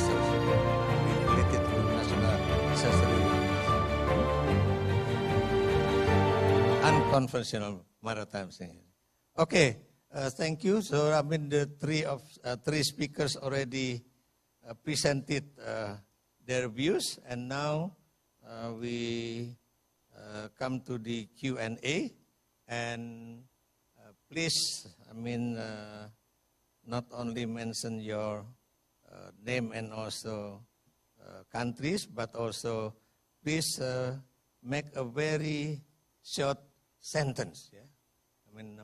disasters related to national disaster relief. Unconventional maritime thing. Okay, thank you. So I mean the three speakers already presented their views, and now we come to the Q&A. And please, I mean, not only mention your name and also countries, but also please make a very short sentence. Yeah, I mean,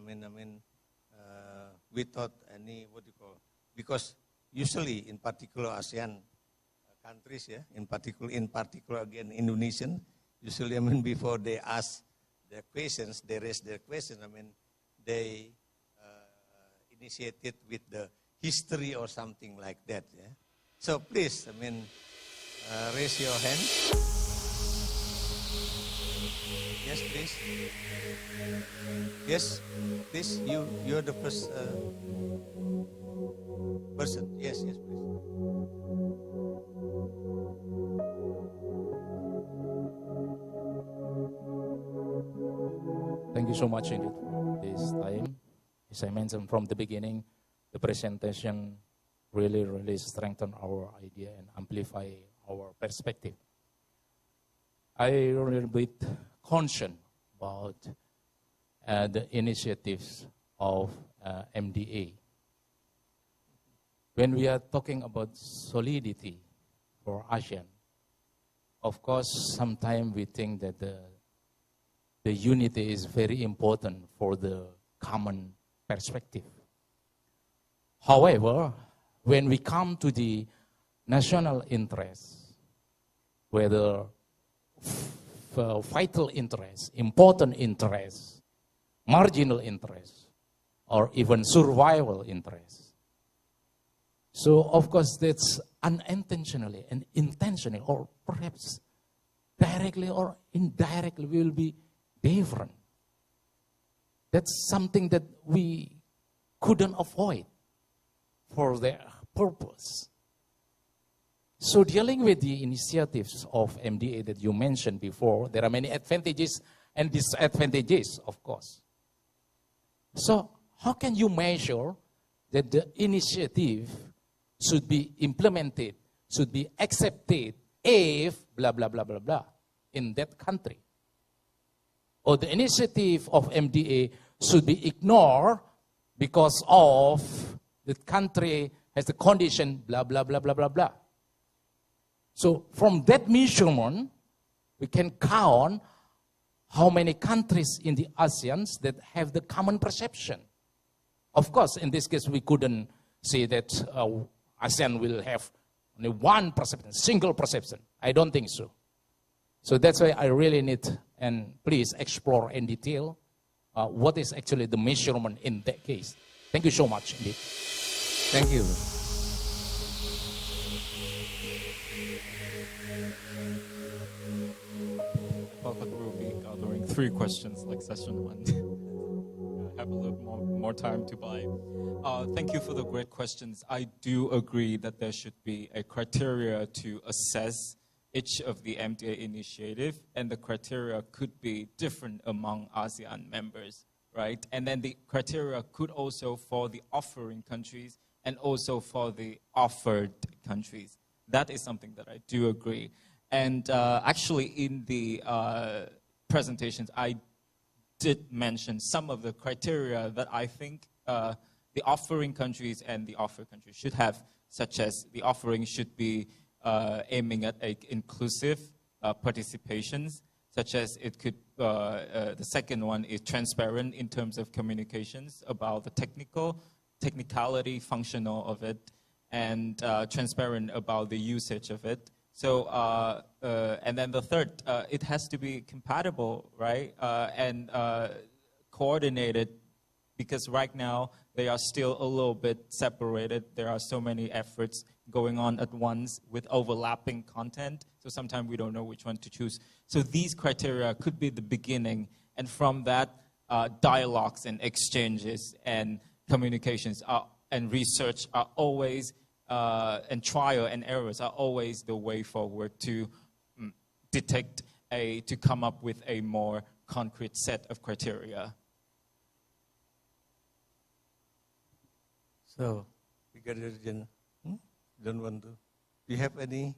without any because usually in particular ASEAN countries, yeah, in particular again Indonesian, usually I mean before they ask their questions, they raise their question. I mean, they initiate it with the history or something like that. Yeah. So please, I mean, raise your hand. Yes, please. Yes, please. You're the first person. Yes, please. Thank you so much indeed for this time. As I mentioned from the beginning, the presentation really strengthened our idea and amplify our perspective. I really a bit concerned about the initiatives of MDA. When we are talking about solidity for ASEAN, of course, sometimes we think that the unity is very important for the common perspective. However, when we come to the national interests, whether vital interests, important interests, marginal interests, or even survival interests. So, of course, that's unintentionally and intentionally, or perhaps directly or indirectly, will be different. That's something that we couldn't avoid for their purpose. So dealing with the initiatives of MDA that you mentioned before, there are many advantages and disadvantages, of course. So how can you measure that the initiative should be implemented, should be accepted if blah, blah, blah, blah, blah in that country? Or the initiative of MDA should be ignored because of the country has the condition, blah, blah, blah, blah, blah, blah. So from that measurement, we can count how many countries in the ASEAN that have the common perception. Of course, in this case, we couldn't say that ASEAN will have only one perception, single perception. I don't think so. So that's why I really need, and please explore in detail what is actually the measurement in that case. Thank you so much indeed. Thank you. I thought we'll be gathering 3 questions like session 1. Have a little more time to buy. Thank you for the great questions. I do agree that there should be a criteria to assess each of the MDA initiative, and the criteria could be different among ASEAN members, right? And then the criteria could also for the offering countries and also for the offered countries. That is something that I do agree. And actually in the presentations, I did mention some of the criteria that I think the offering countries and the offered countries should have, such as the offering should be aiming at inclusive participations, such as it could, the second one is transparent in terms of communications about the technicality, functional of it, and transparent about the usage of it. So, and then the third, it has to be compatible, right? And coordinated, because right now they are still a little bit separated. There are so many efforts going on at once with overlapping content. So sometimes we don't know which one to choose. So these criteria could be the beginning. And from that, dialogues and exchanges and communications and research are always and trial and errors are always the way forward to detect to come up with a more concrete set of criteria. So, Brigadier General, don't want to. Do you have any?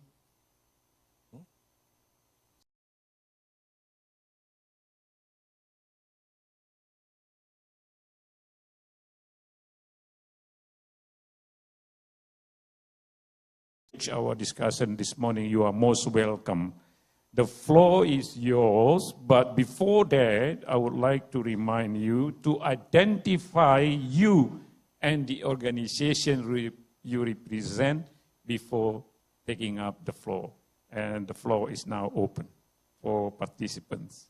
Our discussion this morning, you are most welcome. The floor is yours, but before that, I would like to remind you to identify you and the organization you represent before taking up the floor. And the floor is now open for participants.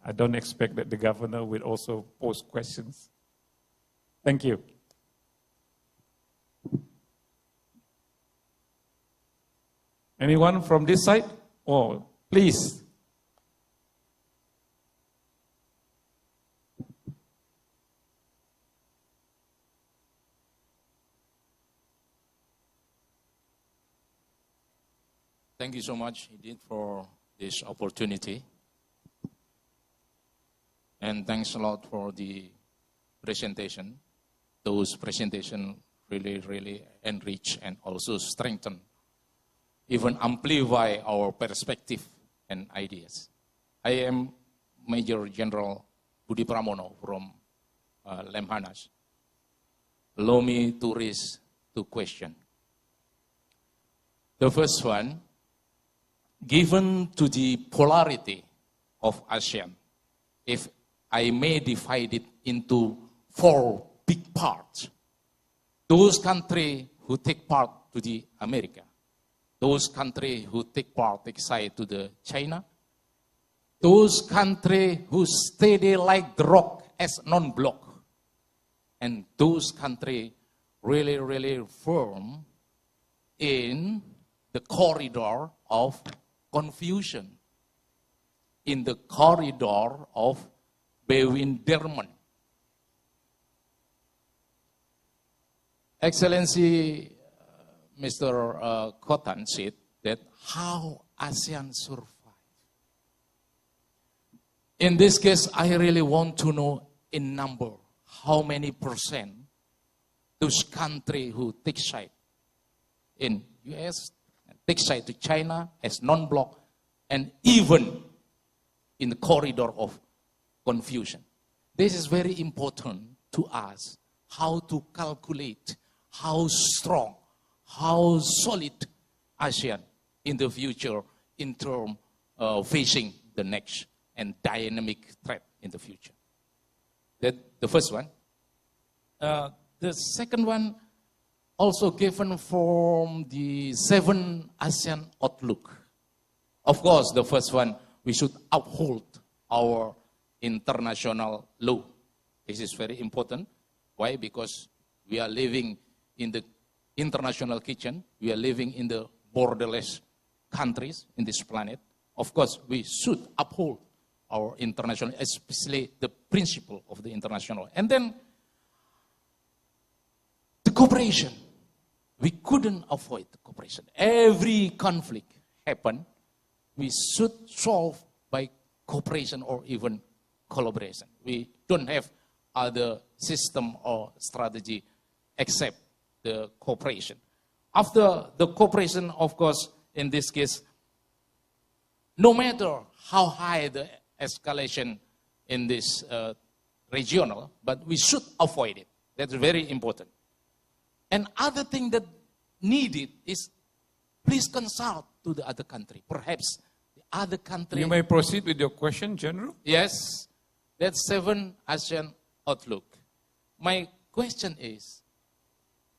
I don't expect that the governor will also pose questions. Thank you. Anyone from this side? Oh, please. Thank you so much indeed for this opportunity. And thanks a lot for the presentation. Those presentations really enrich and also strengthen, even amplify our perspective and ideas. I am Major General Budi Pramono from Lemhannas. Allow me to raise two questions. The first one, given to the polarity of ASEAN, if I may divide it into 4 big parts, those countries who take part to the America, those countries who take side to the China, those countries who steady like the rock as non-block, and those countries really firm in the corridor of confusion, in the corridor of bewilderment. Excellency, Mr. Khotan said that how ASEAN survive. In this case, I really want to know in number, how many percent those countries who take side in US, take side to China as non-block, and even in the corridor of confusion. This is very important to us, how to calculate how strong, how solid ASEAN in the future in terms of facing the next and dynamic threat in the future. That's the first one. The second one, also given from the 7 ASEAN outlook. Of course, the first one, we should uphold our international law. This is very important. Why? Because we are living in the international kitchen. We are living in the borderless countries in this planet. Of course, we should uphold our international, especially the principle of the international. And then the cooperation. We couldn't avoid the cooperation. Every conflict happen, we should solve by cooperation or even collaboration. We don't have other system or strategy except the cooperation. After the cooperation, of course, in this case, no matter how high the escalation in this regional, but we should avoid it. That's very important. And other thing that needed is please consult to the other country. Perhaps the other country. You may proceed with your question, General. Yes, that's 7 ASEAN outlook. My question is,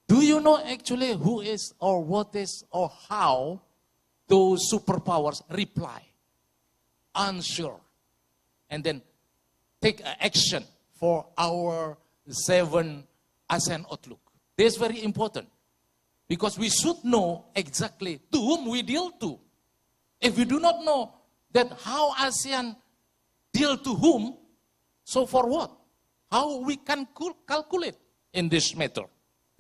do you know actually who is or what is or how those superpowers reply, answer, and then take action for our 7 ASEAN outlook? This is very important because we should know exactly to whom we deal to. If we do not know that how ASEAN deal to whom, so for what? How we can calculate in this matter?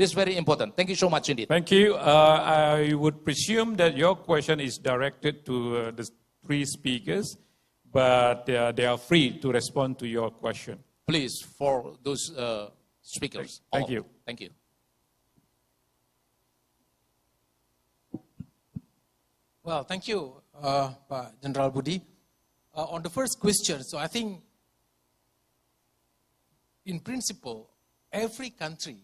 This is very important. Thank you so much indeed. Thank you. I would presume that your question is directed to the three speakers, but they are free to respond to your question. Please, for those speakers. Thank you. Thank you. Well, thank you, General Budi. On the first question, so I think, in principle, every country,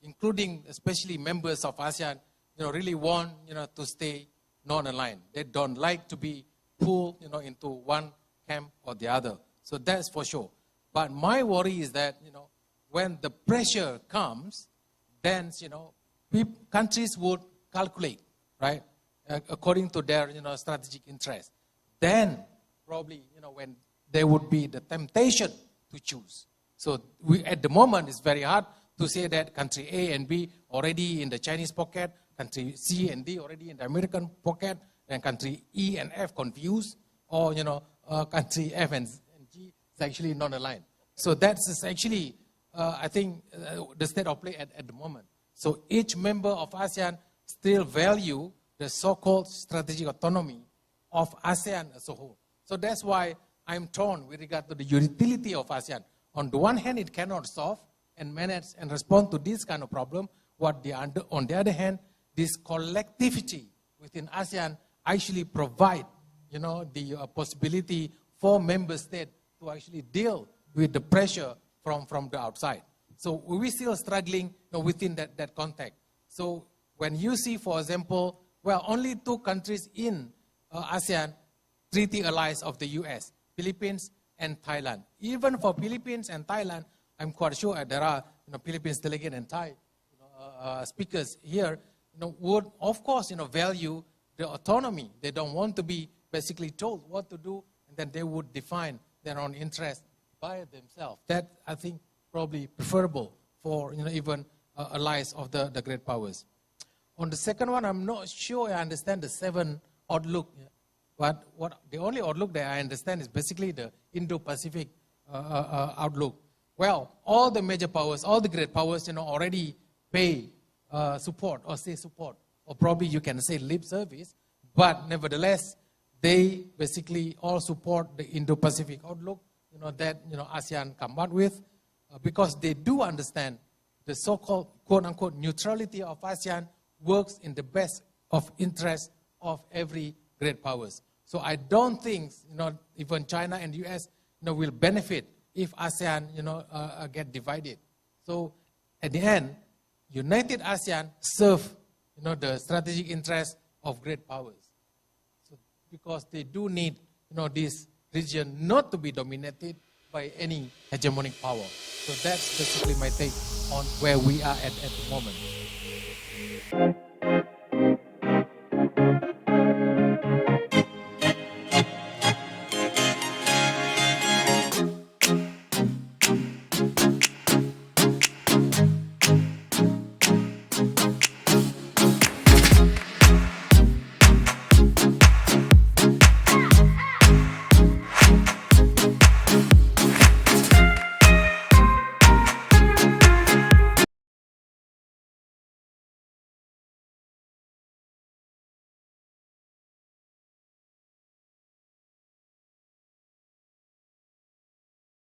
including especially members of ASEAN, really want, to stay non-aligned. They don't like to be pulled, into one camp or the other. So that's for sure. But my worry is that, when the pressure comes, then, countries would calculate, right, according to their, strategic interest. Then, probably, when there would be the temptation to choose. So at the moment, it's very hard to say that country A and B already in the Chinese pocket, country C and D already in the American pocket, and country E and F confused, or, country F and G is actually non-aligned. So that's actually, I think, the state of play at the moment. So each member of ASEAN still value the so-called strategic autonomy of ASEAN as a whole. So that's why I'm torn with regard to the utility of ASEAN. On the one hand, it cannot solve and manage and respond to this kind of problem. On the other hand, this collectivity within ASEAN actually provide, the possibility for member states to actually deal with the pressure from the outside. So we're still struggling within that context. So when you see, for example, only 2 countries in ASEAN, treaty allies of the US, Philippines and Thailand. Even for Philippines and Thailand, I'm quite sure there are Philippines delegate and Thai speakers here, would of course value the autonomy. They don't want to be basically told what to do, and then they would define their own interest by themselves. That, I think, probably preferable for even allies of the great powers. On the second one, I'm not sure I understand the 7 outlook. But the only outlook that I understand is basically the Indo-Pacific outlook. Well, all the major powers, all the great powers, already pay support or say support, or probably you can say lip service. But nevertheless, they basically all support the Indo-Pacific outlook, that ASEAN come out with, because they do understand the so-called quote-unquote neutrality of ASEAN works in the best of interest of every great powers. So I don't think, even China and US, will benefit if ASEAN, get divided. So at the end, united ASEAN serve, the strategic interests of great powers. So because they do need, this region not to be dominated by any hegemonic power. So that's basically my take on where we are at the moment.